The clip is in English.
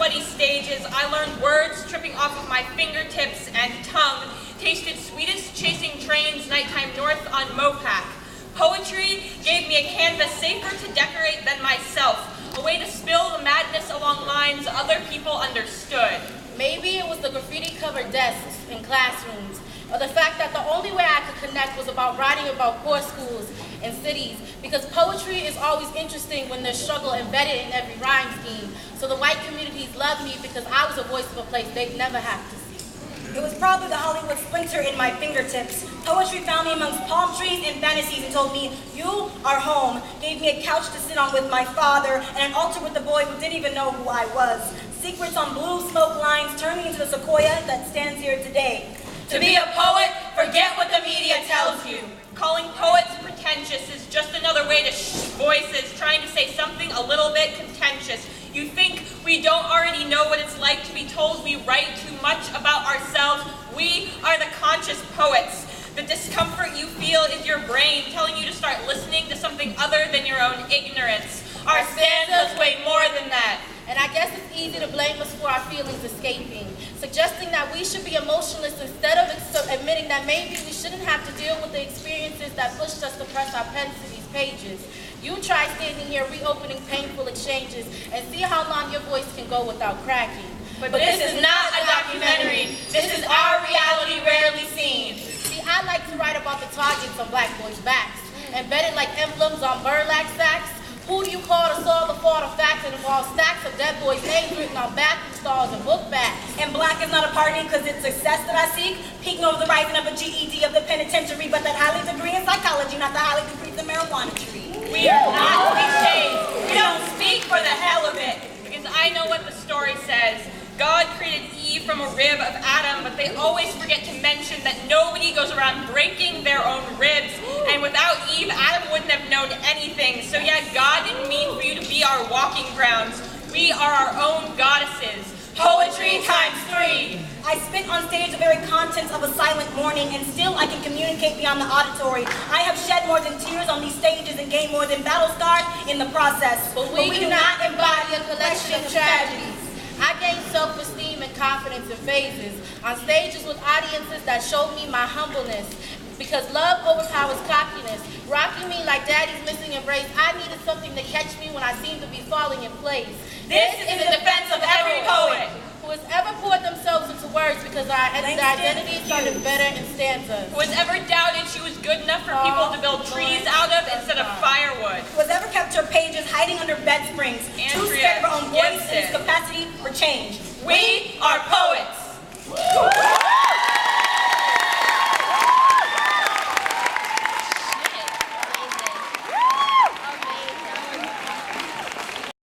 muddy stages, I learned words tripping off of my fingertips and tongue, tasted sweetest chasing trains nighttime north on Mopac. Poetry gave me a canvas safer to decorate than myself, a way to spill the madness along lines other people understood. Maybe it was the graffiti-covered desks in classrooms, or the fact that the only way I could connect was about writing about poor schools and cities, because poetry is always interesting when there's struggle embedded in every rhyme scheme. So the white communities love me because I was a voice of a place they'd never have to see. It was probably the Hollywood splinter in my fingertips. Poetry found me amongst palm trees and fantasies and told me, you are home. Gave me a couch to sit on with my father and an altar with the boy who didn't even know who I was. Secrets on blue smoke lines turned me into the sequoia that stands here today. To be a poet, forget what the media tells you. Calling poets pretentious is just another way to voices trying to say something a little bit contentious. You think we don't already know what it's like to be told we write too much about ourselves? We are the conscious poets. The discomfort you feel is your brain telling you to start listening to something other than your own ignorance. Our stanzas weigh more than that. And I guess it's easy to blame us for our feelings escaping, suggesting that we should be emotionless instead of admitting that maybe we shouldn't have to deal with the experiences that pushed us to press our pens to these pages. You try standing here reopening painful exchanges and see how long your voice can go without cracking. But this is not a documentary. This is our reality rarely seen. See, I like to write about the targets on black boys' backs, embedded like emblems on burlap sacks. Who do you call to solve the fault of facts that involve stacks of dead boys' names written on bathroom stalls and book bags? And black is not a party because it's success that I seek, peeking over the rising of a GED of the penitentiary, but that highly degree in psychology, not the highly degree in the marijuana tree. We are not cliches. We don't speak for the hell of it, because I know what the story says. God created Eve from a rib of Adam, but they always forget to mention that nobody goes around breaking their own ribs. And without Eve, Adam wouldn't have known anything. So yeah, God didn't mean for you to be our walking grounds. We are our own goddesses. Poetry times 3. I spit on stage the very contents of a silent morning, and still I can communicate beyond the auditory. I have shed more than tears on these stages and gained more than battle scars in the process. But we do not embody a collection of tragedies. I gained self-esteem and confidence in phases, on stages with audiences that showed me my humbleness. Because love overpowers cockiness, rocking me like daddy's missing embrace. I needed something to catch me when I seemed to be falling in place. This is in defense of every poet who has ever poured themselves into words because our identity sounded better in stanzas. Who has ever doubted she was good enough for people to build trees out of instead of firewood. Who has ever kept her pages hiding under bed springs, too scared of her own voice and its capacity for change. We are poets.